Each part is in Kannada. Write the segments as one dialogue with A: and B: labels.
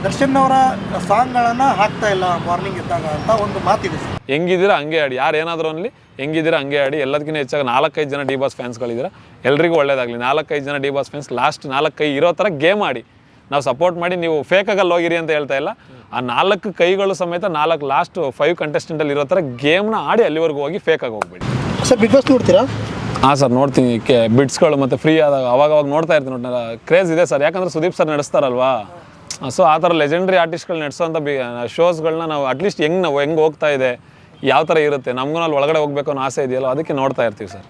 A: ದರ್ಶನ್ ಅವರ ಸಾಂಗ್ಗಳನ್ನು ಹಾಕ್ತಾ ಇಲ್ಲ ಮಾರ್ನಿಂಗ್ ಇದ್ದಾಗ ಅಂತ ಒಂದು ಮಾತಿದೆ ಸರ್.
B: ಹೆಂಗಿದ್ದೀರಾ ಹಂಗೆ ಆಡಿ, ಯಾರು ಏನಾದರೂ ಅನ್ನಲಿ ಹೆಂಗಿದ್ದೀರಾ ಹಂಗೆ ಆಡಿ. ಎಲ್ಲದಕ್ಕಿಂತ ಹೆಚ್ಚಾಗಿ 4-5 ಜನ ಡಿ ಬಾಸ್ ಫ್ಯಾನ್ಸ್ಗಳಿದ್ದೀರಾ, ಎಲ್ರಿಗೂ ಒಳ್ಳೇದಾಗಲಿ. 4-5 ಜನ ಡಿ ಬಾಸ್ ಫ್ಯಾನ್ಸ್ ಲಾಸ್ಟ್ 4 ಇರೋ ಥರ ಗೇಮ್ ಆಡಿ. ನಾವು ಸಪೋರ್ಟ್ ಮಾಡಿ, ನೀವು ಫೇಕಾಗಲ್ಲಿ ಹೋಗಿರಿ ಅಂತ ಹೇಳ್ತಾ ಇಲ್ಲ. ಆ 4 ಕೈಗಳು ಸಮೇತ 4 ಲಾಸ್ಟ್ 5 ಕಂಟೆಸ್ಟೆಂಟಲ್ಲಿ ಇರೋ ಥರ ಗೇಮ್ನ ಆಡಿ ಅಲ್ಲಿವರೆಗೂ ಹೋಗಿ ಫೇಕಾಗಿ ಹೋಗ್ಬೇಡಿ
A: ಸರ್. ಬಿಗ್ ಬಾಸ್ ನೋಡ್ತೀರಾ?
B: ಹಾಂ ಸರ್, ನೋಡ್ತೀನಿ. ಬಿಟ್ಸ್ಗಳು ಮತ್ತು ಫ್ರೀ ಆದಾಗ ಅವಾಗ ನೋಡ್ತಾ ಇರ್ತೀನಿ. ಕ್ರೇಜ್ ಇದೆ ಸರ್, ಯಾಕಂದರೆ ಸುದೀಪ್ ಸರ್ ನಡೆಸ್ತಾರಲ್ವಾ. ಸೊ ಆ ಥರ ಲೆಜೆಂಡ್ರಿ ಆರ್ಟಿಸ್ಟ್ಗಳು ನಡೆಸೋಂಥ ಶೋಸ್ಗಳನ್ನ ನಾವು ಅಟ್ಲೀಸ್ಟ್ ಹೆಂಗೆ ಹೋಗ್ತಾ ಇದೆ, ಯಾವ ಥರ ಇರುತ್ತೆ, ನಮಗೂ ಅಲ್ಲಿ ಒಳಗಡೆ ಹೋಗ್ಬೇಕು ಅನ್ನೋ ಆಸೆ ಇದೆಯಲ್ಲ, ಅದಕ್ಕೆ ನೋಡ್ತಾ ಇರ್ತೀವಿ ಸರ್.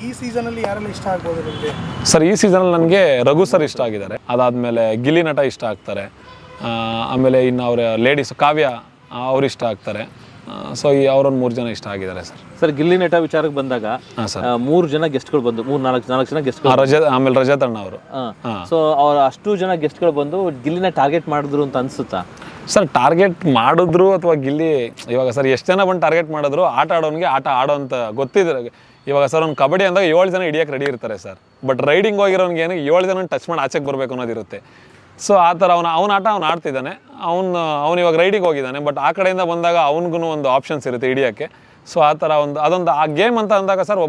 A: ಈ ಸೀಸನಲ್ಲಿ ಯಾರೆಲ್ಲ ಇಷ್ಟ ಆಗ್ಬೋದು ನಿಮಗೆ
B: ಸರ್? ಈ ಸೀಸನಲ್ಲಿ ನನಗೆ ರಘು ಸರ್ ಇಷ್ಟ ಆಗಿದ್ದಾರೆ. ಅದಾದಮೇಲೆ ಗಿಲ್ಲಿ ನಟ ಇಷ್ಟ ಆಗ್ತಾರೆ. ಆಮೇಲೆ ಇನ್ನು ಅವರ ಲೇಡೀಸ್ ಕಾವ್ಯ ಅವ್ರು ಇಷ್ಟ ಆಗ್ತಾರೆ. ಸೊ ಈ ಅವರೊಂದು 3 ಜನ ಇಷ್ಟ ಆಗಿದ್ದಾರೆ ಸರ್.
C: ಸರ್, ಗಿಲ್ಲಿ ನಟ ವಿಚಾರಕ್ಕೆ ಬಂದಾಗ 3 ಜನ ಗೆಸ್ಟ್ಗಳು ಬಂದು 4 ಜನ ಗೆಸ್ಟ್ಗಳು,
B: ಆಮೇಲೆ ರಜತ್ ಅಣ್ಣ ಅವರು.
C: ಸೊ ಅವ್ರು ಅಷ್ಟು ಜನ ಗೆಸ್ಟ್ಗಳು ಬಂದು ಗಿಲ್ಲಿನ ಟಾರ್ಗೆಟ್ ಮಾಡಿದ್ರು ಅಂತ ಅನ್ಸುತ್ತಾ
B: ಸರ್? ಟಾರ್ಗೆಟ್ ಮಾಡಿದ್ರು ಅಥವಾ ಗಿಲ್ಲಿ ಇವಾಗ ಸರ್ ಎಷ್ಟು ಜನ ಬಂದು ಟಾರ್ಗೆಟ್ ಮಾಡಿದ್ರು, ಆಟ ಆಡೋನಿಗೆ ಆಟ ಆಡೋ ಅಂತ ಗೊತ್ತಿದ್ರೆ. ಇವಾಗ ಸರ್ ಒಂದು ಕಬಡ್ಡಿ ಅಂದಾಗ 7 ಜನ ಹಿಡಿಯೋಕೆ ರೆಡಿ ಇರ್ತಾರೆ ಸರ್. ಬಟ್ ರೈಡಿಂಗ್ ಹೋಗಿರೋನಿಗೆ ಏನು 7 ಜನ ಟಚ್ ಮಾಡಿ ಆಚೆಗೆ ಬರಬೇಕು ಅನ್ನೋದಿರುತ್ತೆ. ಸೊ ಆ ಥರ ಅವನ ಆಟ ಅವ್ನು ಆಡ್ತಿದ್ದಾನೆ. ಅವ್ನು ಇವಾಗ ರೈಡಿಂಗ್ ಹೋಗಿದ್ದಾನೆ. ಬಟ್ ಆ ಕಡೆಯಿಂದ ಬಂದಾಗ ಅವ್ನಿಗೂ ಒಂದು ಆಪ್ಷನ್ಸ್ ಇರುತ್ತೆ ಹಿಡಿಯೋಕ್ಕೆ. ಸೊ ಆ ಥರ ಅದೊಂದು ಆ ಗೇಮ್ ಅಂತ ಅಂದಾಗ ಸರ್,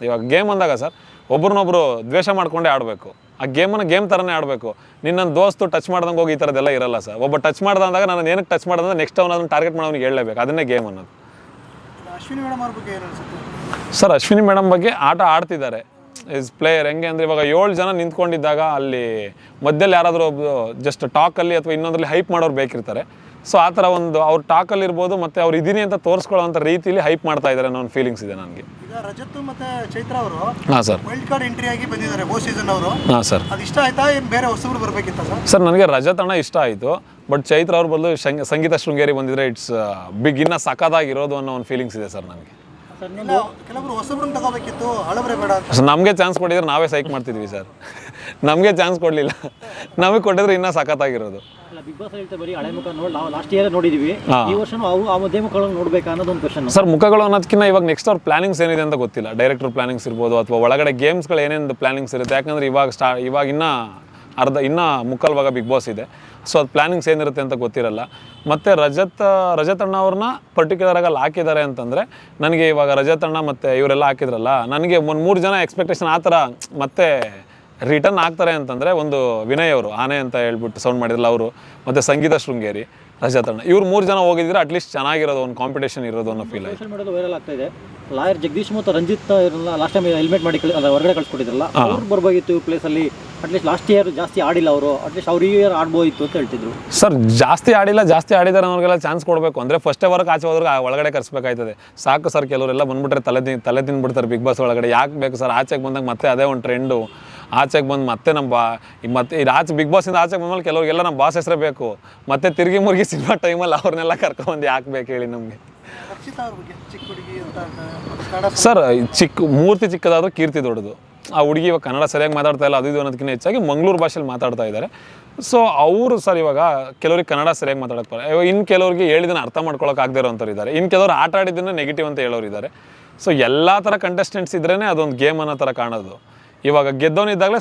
B: ಇವಾಗ ಗೇಮ್ ಅಂದಾಗ ಸರ್ ಒಬ್ರನ್ನೊಬ್ರು ದ್ವೇಷ ಮಾಡ್ಕೊಂಡೇ ಆಡಬೇಕು. ಆ ಗೇಮನ್ನು ಗೇಮ್ ಥರನೇ ಆಡಬೇಕು. ನಿನ್ನ ದೋಸ್ತು ಟಚ್ ಮಾಡ್ದಂಗೆ ಹೋಗಿ ಈ ಥರದ್ದೆಲ್ಲ ಇರಲ್ಲ ಸರ್. ಒಬ್ಬ ಟಚ್ ಮಾಡ್ದಂದಾಗ ನಾನು ಏನಕ್ಕೆ ಟಚ್ ಮಾಡ್ದಂದ್ರೆ ನೆಕ್ಸ್ಟ್ ಅದನ್ನು ಟಾರ್ಗೆಟ್ ಮಾಡೋನಿಗೆ ಹೇಳಲೇಬೇಕು. ಅದನ್ನೇ ಗೇಮ್ ಅನ್ನೋದು.
A: ಅಶ್ವಿನಿ ಮೇಡಮ್ ಅವ್ರ ಬಗ್ಗೆ ಏನು ಅನ್ಸುತ್ತೆ
B: ಸರ್? ಅಶ್ವಿನಿ ಮೇಡಮ್ ಬಗ್ಗೆ ಆಟ ಆಡ್ತಿದ್ದಾರೆ ಇಸ್ ಪ್ಲೇಯರ್. ಹೆಂಗೆ ಅಂದರೆ ಇವಾಗ 7 ಜನ ನಿಂತ್ಕೊಂಡಿದ್ದಾಗ ಅಲ್ಲಿ ಮಧ್ಯದಲ್ಲಿ ಯಾರಾದರೂ ಒಬ್ಬರು ಜಸ್ಟ್ ಟಾಕಲ್ಲಿ ಅಥವಾ ಇನ್ನೊಂದರಲ್ಲಿ ಹೈಪ್ ಮಾಡೋರು ಬೇಕಿರ್ತಾರೆ. ಸೊ ಆ ಥರ ಒಂದು ಅವ್ರು ಟಾಕಲ್ಲಿ ಇರ್ಬೋದು, ಮತ್ತು ಅವ್ರು ಇದೀನಿ ಅಂತ ತೋರಿಸ್ಕೊಳ್ಳೋಂಥ ರೀತಿಯಲ್ಲಿ ಹೈಪ್ ಮಾಡ್ತಾ ಇದ್ದಾರೆ ಅನ್ನೋ ಒಂದು ಫೀಲಿಂಗ್ಸ್ ಇದೆ ನನಗೆ.
A: ಈಗ ರಜತ್ ಮತ್ತು ಚೈತ್ರ ಅವರು
B: ಹಾಂ ಸರ್
A: ವೈಲ್ಡ್ ಕಾರ್ಡ್ ಎಂಟ್ರಿ ಆಗಿ ಬಂದಿದ್ದಾರೆ ಸೀಸನ್ ಅವರು.
B: ಹಾಂ ಸರ್,
A: ಅದು ಇಷ್ಟ ಆಯ್ತಾ? ಏನು ಬೇರೆ ಹೊಸಬ್ರು ಬರಬೇಕಿತ್ತ ಸರ್?
B: ಸರ್ ನನಗೆ ರಜತ್ ಅಣ್ಣ ಇಷ್ಟ ಆಯಿತು. ಬಟ್ ಚೈತ್ರ ಅವ್ರ ಬದಲು ಸಂಗೀತ ಶೃಂಗೇರಿ ಬಂದಿದ್ರೆ ಇಟ್ಸ್ ಬಿಗ್ ಇನ್ನೂ ಸಖತ್ತಾಗಿರೋದು ಅನ್ನೋ ಒಂದು ಫೀಲಿಂಗ್ಸ್ ಇದೆ ಸರ್ ನನಗೆ.
A: ಕೆಲವರು ಹೊಸಬ್ರನ್ನ ತಗೋಬೇಕಿತ್ತು, ಹಳಬ್ರೆ ಬೇಡ ಅಂತ.
B: ನಮಗೆ ಚಾನ್ಸ್ ಕೊಟ್ಟಿದ್ರೆ ನಾವೇ ಸೈಕ್ ಮಾಡ್ತಿದ್ವಿ ಸರ್. ನಮಗೆ ಚಾನ್ಸ್ ಕೊಡಲಿಲ್ಲ, ನಮಗೆ ಕೊಟ್ಟಿದ್ರೆ ಇನ್ನೂ ಸಖತ್ತಾಗಿರೋದು.
D: ಬಿಗ್ ಬಾಸ್ ಹೇಳ್ತಾ ಬರೀ ಹಳೆ ಮುಖ ನೋಡಿ, ನಾವು ಲಾಸ್ಟ್ ಇಯರ್ ನೋಡಿದೀವಿ. ಈ ವರ್ಷ ಆ ಮಧ್ಯೆ ಮುಖಗಳನ್ನು ನೋಡ್ಬೇಕಾ ಅನ್ನೋದು ಒಂದು ಕ್ವಶನ್
B: ಸರ್. ಮುಖಗಳು ಅನ್ನೋದಕ್ಕಿಂತ ಇವಾಗ ನೆಕ್ಸ್ಟ್ ಅವ್ರ ಪ್ಲಾನಿಂಗ್ಸ್ ಏನಿದೆ ಅಂತ ಗೊತ್ತಿಲ್ಲ. ಡೈರೆಕ್ಟರ್ ಪ್ಲಾನಿಂಗ್ಸ್ ಇರ್ಬೋದು, ಅಥವಾ ಒಳಗಡೆ ಗೇಮ್ಸ್ಗಳು ಏನೇನು ಪ್ಲಾನಿಂಗ್ಸ್ ಇರುತ್ತೆ. ಯಾಕಂದರೆ ಇವಾಗ ಇನ್ನೂ ಮುಕ್ಕಾಲು ಭಾಗ ಬಿಗ್ ಬಾಸ್ ಇದೆ. ಸೊ ಅದು ಪ್ಲಾನಿಂಗ್ಸ್ ಏನಿರುತ್ತೆ ಅಂತ ಗೊತ್ತಿರಲ್ಲ. ಮತ್ತು ರಜತ್ ಅಣ್ಣ ಅವ್ರನ್ನ ಪರ್ಟಿಕ್ಯುಲರಾಗಿ ಅಲ್ಲಿ ಹಾಕಿದ್ದಾರೆ ಅಂತಂದರೆ, ನನಗೆ ಇವಾಗ ರಜತ್ ಅಣ್ಣ ಮತ್ತು ಇವರೆಲ್ಲ ಹಾಕಿದ್ರಲ್ಲ, ನನಗೆ ಒಂದು 3 ಜನ ಎಕ್ಸ್ಪೆಕ್ಟೇಷನ್ ಆ ಥರ ಮತ್ತೆ ರಿಟರ್ನ್ ಆಗ್ತಾರೆ ಅಂತಂದರೆ, ಒಂದು ವಿನಯ್ ಅವರು ಆನೆ ಅಂತ ಹೇಳ್ಬಿಟ್ಟು ಸೌಂಡ್ ಮಾಡಿದ್ರಲ್ಲ ಅವರು, ಮತ್ತು ಸಂಗೀತ ಶೃಂಗೇರಿ, ರಜತ್ ಅಣ್ಣ, ಇವ್ರು 3 ಜನ ಹೋಗಿದ್ರೆ ಅಟ್ಲೀಸ್ಟ್ ಚೆನ್ನಾಗಿರೋದು, ಒಂದು ಕಾಂಪಿಟೇಷನ್ ಇರೋದು ಅನ್ನೋ ಫೀಲ್ ಆಯಿತು.
D: ಸೋಷಿಯಲ್ ಮೀಡಿಯಾದಲ್ಲಿ ವೈರಲ್ ಆಗ್ತಾ ಇದೆ. ಲಾಯರ್ ಜಗದೀಶ್ ಮತ್ತು ರಂಜಿತ್ ಇರಲ್ಲ, ಲಾಸ್ಟ್ ಟೈಮ್ ಹೆಲ್ಮೆಟ್ ಮಾಡಿ ಹೊರಗಡೆ ಕಳ್ಸ್ಕೊಟ್ಟಿದ್ರಲ್ಲ, ಅವ್ರು ಬರ್ಬೋಗಿತ್ತು ಪ್ಲೇಸಲ್ಲಿ. ಅಟ್ಲೀಸ್ಟ್ ಲಾಸ್ಟ್ ಇಯರ್ ಜಾಸ್ತಿ ಆಡಿಲ್ಲ ಅವರು, ಅಟ್ಲೀಸ್ಟ್ ಅವ್ರು ಈ ಇಯರ್ ಆಡ್ಬೋದಿತ್ತು ಅಂತ ಹೇಳ್ತಿದ್ರು
B: ಸರ್. ಜಾಸ್ತಿ ಆಡಿದ್ದಾರೆ ಅನ್ನೋರಿಗೆಲ್ಲ ಚಾನ್ಸ್ ಕೊಡಬೇಕು ಅಂದರೆ ಫಸ್ಟೇ ವರ್ಕ್ ಆಚೆ ಹೋದ್ರೆ ಒಳಗಡೆ ಕರ್ಸ್ಬೇಕಾಯ್ತದೆ. ಸಾಕು ಸರ್, ಕೆಲವರೆಲ್ಲ ಬಂದ್ಬಿಟ್ರೆ ತಲೆ ತಿಂದ್ಬಿಡ್ತಾರೆ ಬಿಗ್ ಬಾಸ್ ಒಳಗಡೆ. ಯಾಕೆ ಬೇಕು ಸರ್? ಆಚೆಗೆ ಬಂದಾಗ ಮತ್ತೆ ಅದೇ ಒಂದು ಟ್ರೆಂಡು. ಆಚೆಗೆ ಬಂದು ಮತ್ತೆ ಮತ್ತೆ ಇದು ಬಿಗ್ ಬಾಸಿಂದ ಆಚೆಗೆ ಬಂದ್ಮೇಲೆ ಕೆಲವರಿಗೆಲ್ಲ ನಮ್ಮ ಬಾಸ್ ಹೆಸರೇ ಬೇಕು. ಮತ್ತೆ ತಿರುಗಿ ಮುರುಗಿ ಸಿನಿಮಾ ಟೈಮಲ್ಲಿ ಅವ್ರನ್ನೆಲ್ಲ ಕರ್ಕೊಂಬಂದು ಯಾಕೆ ಬೇಕು ಹೇಳಿ ನಮಗೆ? ಸರ್, ಮೂರ್ತಿ ಚಿಕ್ಕದಾದ್ರೂ ಕೀರ್ತಿ ದೊಡ್ಡದು. ಆ ಹುಡುಗಿ ಇವಾಗ ಕನ್ನಡ ಸರಿಯಾಗಿ ಮಾತಾಡ್ತಾ ಇಲ್ಲ, ಅದು ಇದು ಅನ್ನೋದಕ್ಕಿಂತ ಹೆಚ್ಚಾಗಿ ಮಂಗಳೂರು ಭಾಷೆಯಲ್ಲಿ ಮಾತಾಡ್ತಾ ಇದ್ದಾರೆ. ಸೊ ಅವರು ಸರ್ ಇವಾಗ ಕೆಲವ್ರಿಗೆ ಕನ್ನಡ ಸರಿಯಾಗಿ ಮಾತಾಡೋಕ್ಕೆ ಬರಲ್ಲ. ಇವಾಗ ಇನ್ನು ಕೆಲವ್ರಿಗೆ ಹೇಳಿದ್ದನ್ನು ಅರ್ಥ ಮಾಡ್ಕೊಳಕ್ಕೆ ಆಗದೇ ಇರೋಂಥವ್ರು ಇದ್ದಾರೆ. ಇನ್ನು ಕೆಲವರು ಆಟ ಆಡಿದ್ದನ್ನು ನೆಗೆಟಿವ್ ಅಂತ ಹೇಳೋರು ಇದ್ದಾರೆ. ಸೊ ಎಲ್ಲ ಥರ ಕಂಟೆಸ್ಟೆಂಟ್ಸ್ ಇದ್ರೇ ಅದೊಂದು ಗೇಮ್ ಅನ್ನೋ ಥರ ಕಾಣೋದು. ಇವಾಗ ಗೆದ್ದೋನಿದ್ದಾಗಲೇ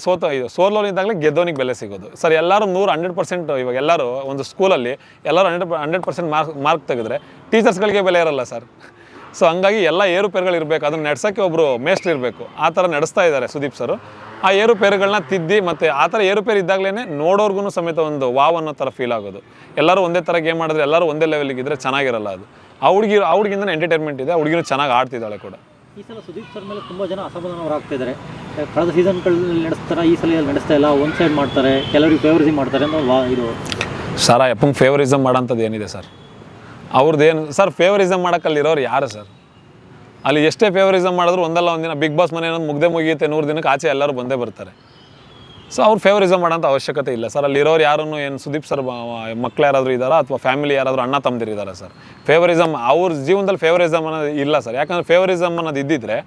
B: ಸೋಲೋನಿದ್ದಾಗಲೇ ಗೆದ್ದೋನಿಗೆ ಬೆಲೆ ಸಿಗೋದು ಸರ್. ಎಲ್ಲರೂ 100% ಇವಾಗ ಎಲ್ಲರೂ ಒಂದು ಸ್ಕೂಲಲ್ಲಿ ಎಲ್ಲರೂ 100% ಮಾರ್ಕ್ ತೆಗೆದ್ರೆ ಟೀಚರ್ಸ್ಗಳಿಗೆ ಬೆಲೆ ಇರಲ್ಲ ಸರ್. ಸೊ ಹಂಗಾಗಿ ಎಲ್ಲ ಏರುಪೇರುಗಳು ಇರಬೇಕು, ಅದನ್ನು ನಡೆಸೋಕ್ಕೆ ಒಬ್ಬರು ಮೇಸ್ಟ್ರು ಇರಬೇಕು. ಆ ಥರ ನಡೆಸ್ತಾ ಇದ್ದಾರೆ ಸುದೀಪ್ ಸರ್. ಆ ಏರುಪೇರುಗಳನ್ನ ತಿದ್ದಿ, ಮತ್ತು ಆ ಥರ ಏರುಪೇರು ಇದ್ದಾಗಲೇ ನೋಡೋರ್ಗೂ ಸಮೇತ ಒಂದು ವಾವ್ ಅನ್ನೋ ಥರ ಫೀಲ್ ಆಗೋದು. ಎಲ್ಲರೂ ಒಂದೇ ಥರ ಗೇಮ್ ಮಾಡಿದ್ರೆ ಎಲ್ಲರೂ ಒಂದೇ ಲೆವೆಲಿಗೆ ಇದ್ದರೆ ಚೆನ್ನಾಗಿರಲ್ಲ ಅದು. ಆ ಹುಡುಗಿಂದ ಎಂಟರ್ಟೈನ್ಮೆಂಟ್ ಇದೆ, ಆ ಹುಡುಗಿನೂ ಚೆನ್ನಾಗಿ ಆಡ್ತಿದ್ದಾಳೆ ಕೂಡ.
D: ಈ ಸಲ ಸುದೀಪ್ ಸರ್ ಮೇಲೆ ತುಂಬ ಜನ ಅಸಮಾಧಾನವರಾಗ್ತಿದ್ದಾರೆ. ಕಳೆದ ಸೀಸನ್ಗಳಲ್ಲಿ ನಡೆಸ್ತಾರೆ, ಈ ಸಲ ನಡೆಸ್ತಾ ಇಲ್ಲ, ಒಂದು ಸೈಡ್ ಮಾಡ್ತಾರೆ, ಕೆಲವರಿಗೆ ಫೇವರಿಸಮ್ ಮಾಡ್ತಾರೆ ಅನ್ನೋ ಇದು
B: ಸರ್. ಅಪ್ಪಂಗೆ ಫೇವರಿಸಮ್ ಮಾಡೋಂಥದ್ದು ಏನಿದೆ ಸರ್? ಅವ್ರದ್ದೇನು ಸರ್? ಫೇವರಿಸಮ್ ಮಾಡೋಕ್ಕಲ್ಲಿರೋರು ಯಾರು ಸರ್? ಅಲ್ಲಿ ಎಷ್ಟೇ ಫೇವರಿಸಮ್ ಮಾಡಿದ್ರು ಒಂದಲ್ಲ ಒಂದಿನ ಬಿಗ್ ಬಾಸ್ ಮನೆ ಅನ್ನೋದು ಮುಗಿಯುತ್ತೆ, 100 ದಿನಕ್ಕೆ ಆಚೆ ಎಲ್ಲರೂ ಬಂದೇ ಬರ್ತಾರೆ. ಸೊ ಅವ್ರು ಫೇವರಿಸಮ್ ಮಾಡೋಂಥ ಅವಶ್ಯಕತೆ ಇಲ್ಲ ಸರ್. ಅಲ್ಲಿರೋರು ಯಾರನ್ನು ಏನು ಸುದೀಪ್ ಸರ್ ಮಕ್ಳು ಯಾರಾದರೂ ಇದ್ದಾರಾ, ಅಥವಾ ಫ್ಯಾಮಿಲಿ ಯಾರಾದರೂ ಅಣ್ಣ ತಮ್ಮದಿರಿದ್ದಾರೆ ಸರ್? ಫೇವರಿಸಮ್ ಅವ್ರ ಜೀವನದಲ್ಲಿ ಫೇವರಿಸಮ್ ಅನ್ನೋದು ಇಲ್ಲ ಸರ್. ಯಾಕಂದರೆ ಫೇವರಿಸಮ್ ಅನ್ನೋದು ಇದ್ದಿದ್ರೆ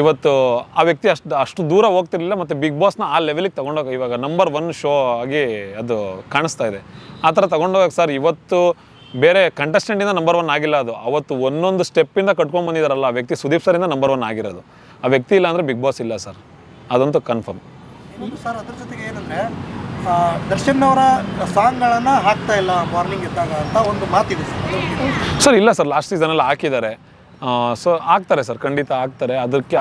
B: ಇವತ್ತು ಆ ವ್ಯಕ್ತಿ ಅಷ್ಟು ದೂರ ಹೋಗ್ತಿರಲಿಲ್ಲ, ಮತ್ತು ಬಿಗ್ ಬಾಸ್ನ ಆ ಲೆವೆಲಿಗೆ ತೊಗೊಂಡೋಗಿ ಇವಾಗ ನಂಬರ್ 1 ಶೋ ಆಗಿ ಅದು ಕಾಣಿಸ್ತಾ ಇದೆ. ಆ ಥರ ತೊಗೊಂಡೋಗಕ್ಕೆ ಸರ್, ಇವತ್ತು ಬೇರೆ ಕಂಟೆಸ್ಟೆಂಟಿಂದ ನಂಬರ್ 1 ಆಗಿಲ್ಲ ಅದು. ಅವತ್ತು ಒಂದೊಂದು ಸ್ಟೆಪ್ಪಿಂದ ಕಟ್ಕೊಂಡು ಬಂದಿದ್ದಾರಲ್ಲ ಆ ವ್ಯಕ್ತಿ, ಸುದೀಪ್ ಸರಿಂದ ನಂಬರ್ 1 ಆಗಿರೋದು. ಆ ವ್ಯಕ್ತಿ ಇಲ್ಲ ಅಂದರೆ ಬಿಗ್ ಬಾಸ್ ಇಲ್ಲ ಸರ್, ಅದಂತೂ ಕನ್ಫರ್ಮ್.
A: ಸರ್ ಅದ್ರ ಜೊತೆಗೆ ಏನಂದರೆ ದರ್ಶನ್ ಅವರ ಸಾಂಗ್ಗಳನ್ನು ಹಾಕ್ತಾ ಇಲ್ಲ ಮಾರ್ನಿಂಗ್ ಇದ್ದಾಗ ಅಂತ ಒಂದು ಮಾತಿದೆ ಸರ್.
B: ಸರ್ ಇಲ್ಲ ಸರ್, ಲಾಸ್ಟ್ ಸೀಸನಲ್ಲಿ ಹಾಕಿದ್ದಾರೆ. ಸೊ ಆಗ್ತಾರೆ ಸರ್, ಖಂಡಿತ ಆಗ್ತಾರೆ.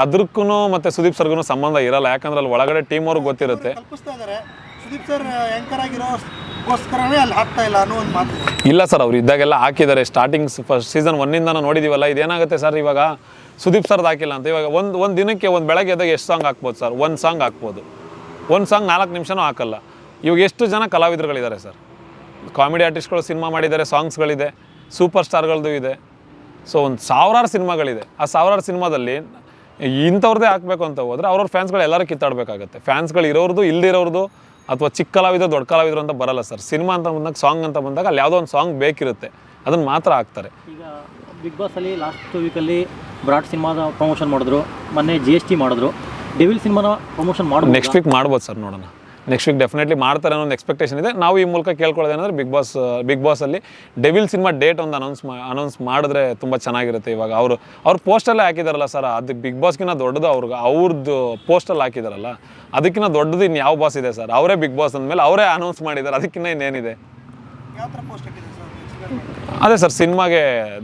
B: ಅದಕ್ಕೂ ಮತ್ತು ಸುದೀಪ್ ಸರ್ಗೂ ಸಂಬಂಧ ಇರಲ್ಲ, ಯಾಕಂದ್ರೆ ಅಲ್ಲಿ ಒಳಗಡೆ ಟೀಮ್ ಅವ್ರಿಗೆ ಗೊತ್ತಿರುತ್ತೆ.
A: ಕಲ್ಪಿಸ್ತಾ ಇದ್ದಾರೆ ಸುದೀಪ್ ಸರ್ ಆ್ಯಂಕರ್ ಆಗಿರೋಗೋಸ್ಕರನೇ ಅಲ್ಲಿ ಹಾಕ್ತಾ ಇಲ್ಲ ಅನ್ನೋ ಒಂದು ಮಾತು.
B: ಇಲ್ಲ ಸರ್, ಅವ್ರು ಇದ್ದಾಗೆಲ್ಲ ಹಾಕಿದ್ದಾರೆ. ಸ್ಟಾರ್ಟಿಂಗ್ಸ್ ಫಸ್ಟ್ ಸೀಸನ್ 1 ನಾವು ನೋಡಿದ್ದೀವಲ್ಲ. ಇದೇನಾಗುತ್ತೆ ಸರ್, ಇವಾಗ ಸುದೀಪ್ ಸರ್ದು ಹಾಕಿಲ್ಲ ಅಂತ ಇವಾಗ ಒಂದು ದಿನಕ್ಕೆ ಒಂದು ಬೆಳಗ್ಗೆ ಎದ್ದಾಗ ಎಷ್ಟು ಸಾಂಗ್ ಹಾಕ್ಬೋದು ಸರ್? ಒಂದು ಸಾಂಗ್ ಹಾಕ್ಬೋದು. ಒಂದು ಸಾಂಗ್ 4 ನಿಮಿಷನೂ ಹಾಕಲ್ಲ. ಇವಾಗ ಎಷ್ಟು ಜನ ಕಲಾವಿದರುಗಳಿದ್ದಾರೆ ಸರ್, ಕಾಮಿಡಿ ಆರ್ಟಿಸ್ಟ್ಗಳು ಸಿನಿಮಾ ಮಾಡಿದ್ದಾರೆ, ಸಾಂಗ್ಸ್ಗಳಿದೆ, ಸೂಪರ್ ಸ್ಟಾರ್ಗಳದ್ದು ಇದೆ. ಸೊ ಒಂದು ಸಾವಿರಾರು ಸಿನಿಮಾಗಳಿದೆ. ಆ ಸಾವಿರಾರು ಸಿನಿಮಾದಲ್ಲಿ ಇಂಥವ್ರದ್ದೇ ಹಾಕಬೇಕು ಅಂತ ಹೋದರೆ ಅವ್ರವ್ರ ಫ್ಯಾನ್ಸ್ಗಳು ಎಲ್ಲರೂ ಕಿತ್ತಾಡಬೇಕಾಗತ್ತೆ. ಫ್ಯಾನ್ಸ್ಗಳು ಇರೋರ್ದು ಇಲ್ದಿರೋರ್ದು ಅಥವಾ ಚಿಕ್ಕ ಕಲಾವಿದರು ದೊಡ್ಡ ಕಲಾವಿದರು ಅಂತ ಬರಲ್ಲ ಸರ್. ಸಿನಿಮಾ ಅಂತ ಬಂದಾಗ, ಸಾಂಗ್ ಅಂತ ಬಂದಾಗ ಅಲ್ಲಿ ಯಾವುದೋ ಒಂದು ಸಾಂಗ್ ಬೇಕಿರುತ್ತೆ, ಅದನ್ನು ಮಾತ್ರ ಹಾಕ್ತಾರೆ.
D: ಈಗ ಬಿಗ್ ಬಾಸಲ್ಲಿ ಲಾಸ್ಟ್ ವೀಕಲ್ಲಿ ಬ್ರಾಡ್ ಸಿನಿಮಾದ ಪ್ರಮೋಷನ್ ಮಾಡಿದ್ರು, ಮೊನ್ನೆ GST ಮಾಡಿದ್ರು. ಡೆವಿಲ್ ಸಿನಿಮಾನ ಪ್ರಮೋಷನ್ ಮಾಡೋದು
B: ನೆಕ್ಸ್ಟ್ ವೀಕ್ ಮಾಡ್ಬೋದು ಸರ್, ನೋಡೋಣ. ನೆಕ್ಸ್ಟ್ ವೀಕ್ ಡೆಫಿನೆಟ್ಲಿ ಮಾಡ್ತಾರೆ ಅನ್ನೋ ಒಂದು ಎಕ್ಸ್ಪೆಕ್ಟೇಷನ್ ಇದೆ. ನಾವು ಈ ಮೂಲಕ ಕೇಳ್ಕೊಳ್ಳೋದೇನೆಂದರೆ ಬಿಗ್ ಬಾಸಲ್ಲಿ ಡೆವಿಲ್ ಸಿನಿಮಾ ಡೇಟ್ ಒಂದು ಅನೌನ್ಸ್ ಮಾಡಿದ್ರೆ ತುಂಬ ಚೆನ್ನಾಗಿರುತ್ತೆ. ಇವಾಗ ಅವ್ರು ಪೋಸ್ಟಲ್ಲೇ ಹಾಕಿದಾರಲ್ಲ ಸರ್, ಅದು ಬಿಗ್ ಬಾಸ್ಗಿನ್ನ ದೊಡ್ಡದು. ಅವ್ರದ್ದು ಪೋಸ್ಟಲ್ಲಿ ಹಾಕಿದಾರಲ್ಲ, ಅದಕ್ಕಿಂತ ದೊಡ್ಡದು ಇನ್ನು ಯಾವ ಬಾಸ್ ಇದೆ ಸರ್? ಅವರೇ ಬಿಗ್ ಬಾಸ್ ಅಂದಮೇಲೆ ಅವರೇ ಅನೌನ್ಸ್ ಮಾಡಿದ್ದಾರೆ, ಅದಕ್ಕಿಂತ ಇನ್ನೇನಿದೆ?
A: ಯಾವ ಥರ ಪೋಸ್ಟ್ ಹಾಕಿದೆ ಸರ್?
B: ಅದೇ ಸರ್, ಸಿನಿಮಾಗೆ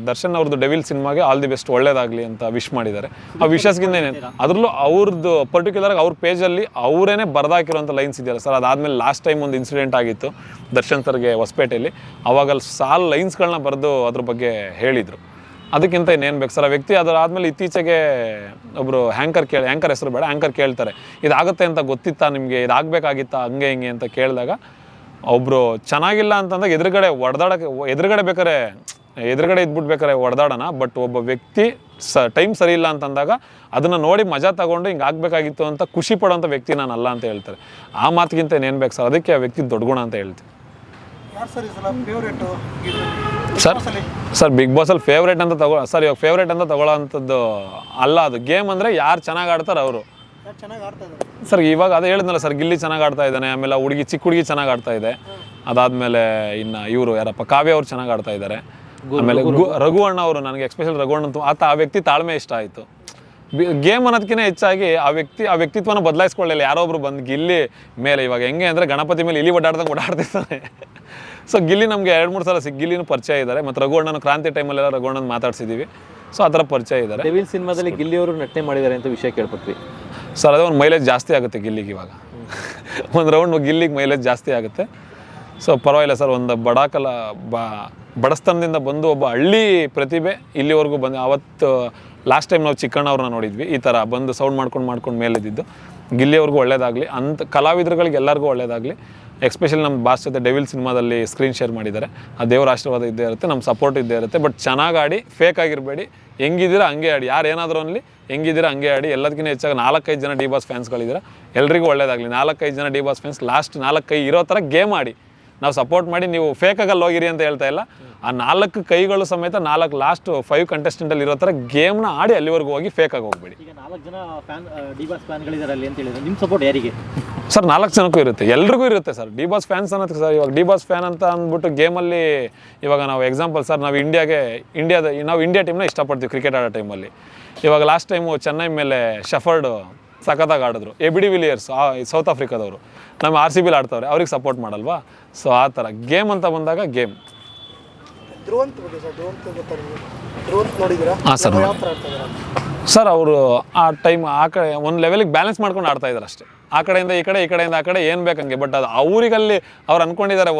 B: ದರ್ಶನ್ ಅವ್ರದ್ದು ಡೆವಿಲ್ ಸಿನಿಮಾಗೆ ಆಲ್ ದಿ ಬೆಸ್ಟ್, ಒಳ್ಳೇದಾಗಲಿ ಅಂತ ವಿಶ್ ಮಾಡಿದ್ದಾರೆ. ಆ ವಿಶಸ್ಗಿಂತ ಏನೇನು ಅದರಲ್ಲೂ ಅವ್ರದ್ದು ಪರ್ಟಿಕ್ಯುಲರ್ ಅವ್ರ ಪೇಜಲ್ಲಿ ಅವರೇನೆ ಬರೆದಾಕಿರೋಂಥ ಲೈನ್ಸ್ ಇದೆಯಲ್ಲ ಸರ್. ಅದಾದಮೇಲೆ ಲಾಸ್ಟ್ ಟೈಮ್ ಒಂದು ಇನ್ಸಿಡೆಂಟ್ ಆಗಿತ್ತು ದರ್ಶನ್ ಸರ್ಗೆ ಹೊಸಪೇಟೆಯಲ್ಲಿ. ಅವಾಗಲ್ಲಿ ಸಾಲು ಲೈನ್ಸ್ಗಳನ್ನ ಬರೆದು ಅದ್ರ ಬಗ್ಗೆ ಹೇಳಿದರು. ಅದಕ್ಕಿಂತ ಇನ್ನೇನು ಬೇಕು ಸರ್? ಆ ವ್ಯಕ್ತಿ ಅದಾದಮೇಲೆ ಇತ್ತೀಚೆಗೆ ಒಬ್ಬರು ಆ್ಯಂಕರ್ ಹೆಸರು ಬೇಡ, ಆ್ಯಂಕರ್ ಕೇಳ್ತಾರೆ, ಇದಾಗುತ್ತೆ ಅಂತ ಗೊತ್ತಿತ್ತಾ ನಿಮಗೆ, ಇದಾಗಬೇಕಾಗಿತ್ತಾ, ಹಂಗೆ ಹಿಂಗೆ ಅಂತ ಕೇಳಿದಾಗ ಒಬ್ಬರು ಚೆನ್ನಾಗಿಲ್ಲ ಅಂತಂದಾಗ ಎದುರುಗಡೆ ಇದ್ಬಿಟ್ಬೇಕಾರೆ ಹೊಡೆದಾಡೋಣ. ಬಟ್ ಒಬ್ಬ ವ್ಯಕ್ತಿ ಟೈಮ್ ಸರಿ ಇಲ್ಲ ಅಂತಂದಾಗ ಅದನ್ನು ನೋಡಿ ಮಜಾ ತಗೊಂಡು ಹಿಂಗೆ ಆಗಬೇಕಾಗಿತ್ತು ಅಂತ ಖುಷಿ ಪಡೋಂಥ ವ್ಯಕ್ತಿ ನಾನಲ್ಲ ಅಂತ ಹೇಳ್ತಾರೆ. ಆ ಮಾತಿಗಿಂತ ಏನೇನು ಬೇಕು ಸರ್? ಅದಕ್ಕೆ ಆ ವ್ಯಕ್ತಿ ದೊಡ್ಡ ಗುಣ ಅಂತ ಹೇಳ್ತೀವಿ.
A: ಯಾರು ಸರ್ ಈ ಸಲ ಫೇವ್ರೇಟು
B: ಸರ್ ಬಿಗ್ ಬಾಸಲ್ಲಿ ಫೇವ್ರೇಟ್ ಅಂತ ಸರ್ ಇವಾಗ ಫೇವ್ರೇಟ್ ಅಂತ ತಗೊಳ್ಳೋ ಅಂಥದ್ದು ಅಲ್ಲ. ಅದು ಗೇಮ್ ಅಂದರೆ ಯಾರು ಚೆನ್ನಾಗಿ ಆಡ್ತಾರೆ ಅವರು.
A: ಚೆನ್ನಾಗಿ ಆಡ್ತಾ ಇದ್ದಾರೆ
B: ಸರ್. ಇವಾಗ ಅದೇ ಹೇಳಿದ್ನಲ್ಲ ಸರ್, ಗಿಲ್ಲಿ ಚೆನ್ನಾಗಿ ಆಡ್ತಾ ಇದ್ದಾನೆ, ಆಮೇಲೆ ಚಿಕ್ಕ ಹುಡುಗಿ ಚೆನ್ನಾಗಿ ಆಡ್ತಾ ಇದೆ. ಅದಾದಮೇಲೆ ಇನ್ನು ಇವರು ಯಾರಪ್ಪ, ಕಾವ್ಯ ಅವ್ರು ಚೆನ್ನಾಗಿ ಆಡ್ತಾ ಇದ್ದಾರೆ. ಆಮೇಲೆ ರಘು ಅಣ್ಣ ಅವರು, ನನಗೆ ಎಸ್ಪೆಷಲ್ ರಘು ಅಣ್ಣ ಆ ವ್ಯಕ್ತಿ ತಾಳ್ಮೆ ಇಷ್ಟ ಆಯಿತು. ಗೇಮ್ ಅನ್ನೋದಕ್ಕಿಂತ ಹೆಚ್ಚಾಗಿ ಆ ವ್ಯಕ್ತಿತ್ವನ ಬದಲಾಯಿಸ್ಕೊಳ್ಳಿಲ್ಲ. ಯಾರೊಬ್ರು ಬಂದು ಗಿಲ್ಲಿ ಮೇಲೆ ಇವಾಗ ಹೆಂಗೆ ಅಂದರೆ ಗಣಪತಿ ಮೇಲೆ ಇಲಿ ಓಡಾಡ್ತಿರ್ತಾನೆ. ಸೊ ಗಿಲ್ಲಿ ನಮಗೆ 2-3 ಸಲ ಗಿಲ್ಲಿನೂ ಪರಿಚಯ ಇದ್ದಾರೆ. ಮತ್ತು ರಘು ಅಣ್ಣನ ಕ್ರಾಂತಿ ಟೈಮಲ್ಲೆಲ್ಲ ರಘು ಅಣ್ಣನ ಮಾತಾಡ್ಸಿದ್ದೀವಿ. ಸೊ ಆ ಥರ ಪರಿಚಯ ಇದ್ದಾರೆ.
C: ಡೆವಿಲ್ ಸಿನಿಮಾದಲ್ಲಿ ಗಿಲ್ಲಿ ಅವರು ನಟನೆ ಮಾಡಿದ್ದಾರೆ ಅಂತ ವಿಷಯ ಕೇಳ್ಪಟ್ವಿ
B: ಸರ್. ಅದೇ ಒಂದು ಮೈಲೇಜ್ ಜಾಸ್ತಿ ಆಗುತ್ತೆ ಗಿಲ್ಲಿಗೆ. ಇವಾಗ ಒಂದು ರೌಂಡ್ ಗಿಲ್ಲಿಗೆ ಮೈಲೇಜ್ ಜಾಸ್ತಿ ಆಗುತ್ತೆ. ಸೊ ಪರವಾಗಿಲ್ಲ ಸರ್. ಒಂದು ಬಡಸ್ತನದಿಂದ ಬಂದು ಒಬ್ಬ ಹಳ್ಳಿ ಪ್ರತಿಭೆ ಇಲ್ಲಿವರೆಗೂ ಬಂದು, ಅವತ್ತು ಲಾಸ್ಟ್ ಟೈಮ್ ನಾವು ಚಿಕ್ಕಣ್ಣವ್ರನ್ನ ನೋಡಿದ್ವಿ ಈ ಥರ ಬಂದು ಸೌಂಡ್ ಮಾಡ್ಕೊಂಡು ಮೇಲಿದ್ದು. ಗಿಲ್ಲಿಯವ್ರಿಗೂ ಒಳ್ಳೇದಾಗಲಿ, ಅಂಥ ಕಲಾವಿದರುಗಳಿಗೆ ಎಲ್ಲರಿಗೂ ಒಳ್ಳೇದಾಗಲಿ. ಎಸ್ಪೆಷಲಿ ನಮ್ಮ ಬಾಸ್ ಜೊತೆ ಡೆವಿಲ್ ಸಿನಿಮಾದಲ್ಲಿ ಸ್ಕ್ರೀನ್ ಶೇರ್ ಮಾಡಿದ್ದಾರೆ. ಆ ದೇವರ ಆಶೀರ್ವಾದ ಇದ್ದೇ ಇರುತ್ತೆ, ನಮ್ಮ ಸಪೋರ್ಟ್ ಇದ್ದೇ ಇರುತ್ತೆ. ಬಟ್ ಚೆನ್ನಾಗಿ ಆಡಿ, ಫೇಕ್ ಆಗಿರಬೇಡಿ, ಹೆಂಗಿದ್ದೀರಾ ಹಂಗೆ ಆಡಿ. ಯಾರು ಏನಾದರೂ ಅನ್ನಲಿ, ಹೆಂಗಿದ್ದೀರಾ ಹಂಗೆ ಆಡಿ. ಎಲ್ಲದಕ್ಕಿಂತ ಹೆಚ್ಚಾಗಿ 4-5 ಜನ ಡಿ ಬಾಸ್ ಫ್ಯಾನ್ಸ್ಗಳಿದ್ದೀರಾ, ಎಲ್ರಿಗೂ ಒಳ್ಳೇದಾಗಲಿ. 4-5 ಜನ ಡಿ ಬಾಸ್ ಫ್ಯಾನ್ಸ್ ಲಾಸ್ಟ್ 4 ಇರೋ ಥರ ಗೇಮ್ ಆಡಿ. ನಾವು ಸಪೋರ್ಟ್ ಮಾಡಿ, ನೀವು ಫೇಕಾಗಲ್ಲಿ ಹೋಗಿರಿ ಅಂತ ಹೇಳ್ತಾ ಇಲ್ಲ. ಆ 4 ಕೈಗಳು ಸಮೇತ 4 ಲಾಸ್ಟ್ 5 ಕಂಟೆಸ್ಟೆಂಟಲ್ಲಿ ಇರೋ ಥರ ಗೇಮ್ನ ಆಡಿ ಅಲ್ಲಿವರೆಗೂ ಹೋಗಿ ಫೇಕಾಗಿ ಹೋಗ್ಬೇಡಿ.
D: ಈಗ 4 ಜನ ಡಿ ಬಾಸ್ ಫ್ಯಾನ್ಗಳಿದ್ದಾರೆ ಅಲ್ಲಿ ಅಂತ ಹೇಳಿದ್ರೆ ನಿಮ್ಮ ಸಪೋರ್ಟ್ ಯಾರಿಗೆ?
B: ಸರ್ 4 ಜನಕ್ಕೂ ಇರುತ್ತೆ, ಎಲ್ರಿಗೂ ಇರುತ್ತೆ ಸರ್. ಡಿ ಬಾಸ್ ಫ್ಯಾನ್ಸ್ ಅನ್ನೋದು ಸರ್, ಇವಾಗ ಡಿ ಬಾಸ್ ಫ್ಯಾನ್ ಅಂತ ಅಂದ್ಬಿಟ್ಟು ಗೇಮಲ್ಲಿ ಇವಾಗ ನಾವು ಎಕ್ಸಾಂಪಲ್ ಸರ್, ನಾವು ಇಂಡಿಯಾ ಟೀಮ್ನ ಇಷ್ಟಪಡ್ತೀವಿ ಕ್ರಿಕೆಟ್ ಆಡೋ ಟೈಮಲ್ಲಿ. ಇವಾಗ ಲಾಸ್ಟ್ ಟೈಮು ಚೆನ್ನೈ ಮೇಲೆ ಶಫರ್ಡ್ ಸಖತ್ತಾಗಿ ಆಡಿದ್ರು. ABD ವಿಲಿಯರ್ಸ್ ಸೌತ್ ಆಫ್ರಿಕಾದವರು ನಮ್ಮ RCBಲಿ ಆಡ್ತವ್ರೆ, ಅವ್ರಿಗೆ ಸಪೋರ್ಟ್ ಮಾಡಲ್ವಾ? ಸೊ ಆ ಥರ ಗೇಮ್ ಅಂತ ಬಂದಾಗ ಗೇಮ್.
A: ಧ್ರುವಂತ್ ಬಗ್ಗೆ ಸರ್, ಧ್ರುವಂತ್ ನೋಡಿದ್ದೀರಾ?
B: ಹಾಂ ಸರ್.
A: ಯಾವ ಥರ ಆಡ್ತಾ ಇದ್ದಾರೆ
B: ಸರ್ ಅವರು ಆ ಟೈಮ್ ಆ ಕಡೆ ಒಂದು ಲೆವೆಲಿಗೆ ಬ್ಯಾಲೆನ್ಸ್ ಮಾಡ್ಕೊಂಡು ಆಡ್ತಾ ಇದ್ದಾರೆ ಅಷ್ಟೇ. ಆ ಕಡೆಯಿಂದ ಈ ಕಡೆಯಿಂದ ಆ ಕಡೆ ಏನು ಬೇಕಂಗೆ. ಬಟ್ ಅದು ಅವರಿಗಲ್ಲಿ ಅವ್ರು ಅಂದ್ಕೊಂಡಿದ್ದಾರೆ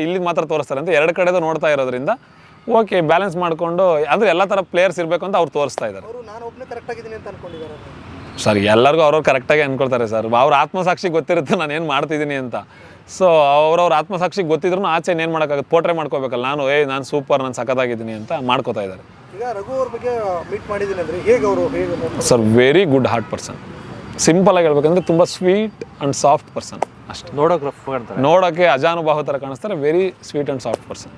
B: ಇಲ್ಲಿ ಮಾತ್ರ ತೋರಿಸ್ತಾರೆ ಅಂತ 2 ಕಡೆದು ನೋಡ್ತಾ ಇರೋದ್ರಿಂದ ಓಕೆ ಬ್ಯಾಲೆನ್ಸ್ ಮಾಡಿಕೊಂಡು, ಅಂದರೆ ಎಲ್ಲ ಥರ ಪ್ಲೇಯರ್ಸ್ ಇರಬೇಕು ಅಂತ ಅವ್ರು ತೋರಿಸ್ತಾ ಇದ್ದಾರೆ.
A: ಅವರು ನಾನು ಒಬ್ಬನೇ ಕರೆಕ್ಟ್ ಆಗಿದ್ದೀನಿ ಅಂತ ಅನ್ಕೊಂಡಿದ್ದಾರೆ
B: ಸರ್. ಎಲ್ಲರಿಗೂ ಅವ್ರವ್ರು ಕರೆಕ್ಟಾಗಿ ಅಂದ್ಕೊಳ್ತಾರೆ ಸರ್. ಅವ್ರ ಆತ್ಮಸಾಕ್ಷಿಗೆ ಗೊತ್ತಿರುತ್ತೆ ನಾನು ಏನು ಮಾಡ್ತಿದ್ದೀನಿ ಅಂತ. ಸೊ ಅವ್ರವ್ರ ಆತ್ಮಸಾಕ್ಷಿಗೆ ಗೊತ್ತಿದ್ರು ಆಚೆ ಏನು ಮಾಡೋಕ್ಕಾಗುತ್ತೆ, ಪೋಟ್ರೆ ಮಾಡ್ಕೋಬೇಕಲ್ಲ. ನಾನು ಸೂಪರ್, ನಾನು ಸಖತ್ತಾಗಿದ್ದೀನಿ ಅಂತ ಮಾಡ್ಕೋತಾ ಇದ್ದಾರೆ.
A: ಈಗ ರಘು ಅವ್ರ ಬಗ್ಗೆ ಮೀಟ್ ಮಾಡಿದ್ದೀನಿ ಅಂದರೆ ಹೇಗೆ ಅವರು
B: sir? Very good heart person. Simple ಆಗಿ ಹೇಳ್ಬೇಕಂದ್ರೆ ತುಂಬ ಸ್ವೀಟ್ ಆ್ಯಂಡ್ ಸಾಫ್ಟ್ ಪರ್ಸನ್ ಅಷ್ಟೇ.
C: ನೋಡೋಕೆ ರಫ್ ಕಾಣ್ತಾರೆ,
B: ನೋಡೋಕ್ಕೆ ಅಜಾನುಭಾವ ಥರ ಕಾಣಿಸ್ತಾರೆ. Very sweet and soft person.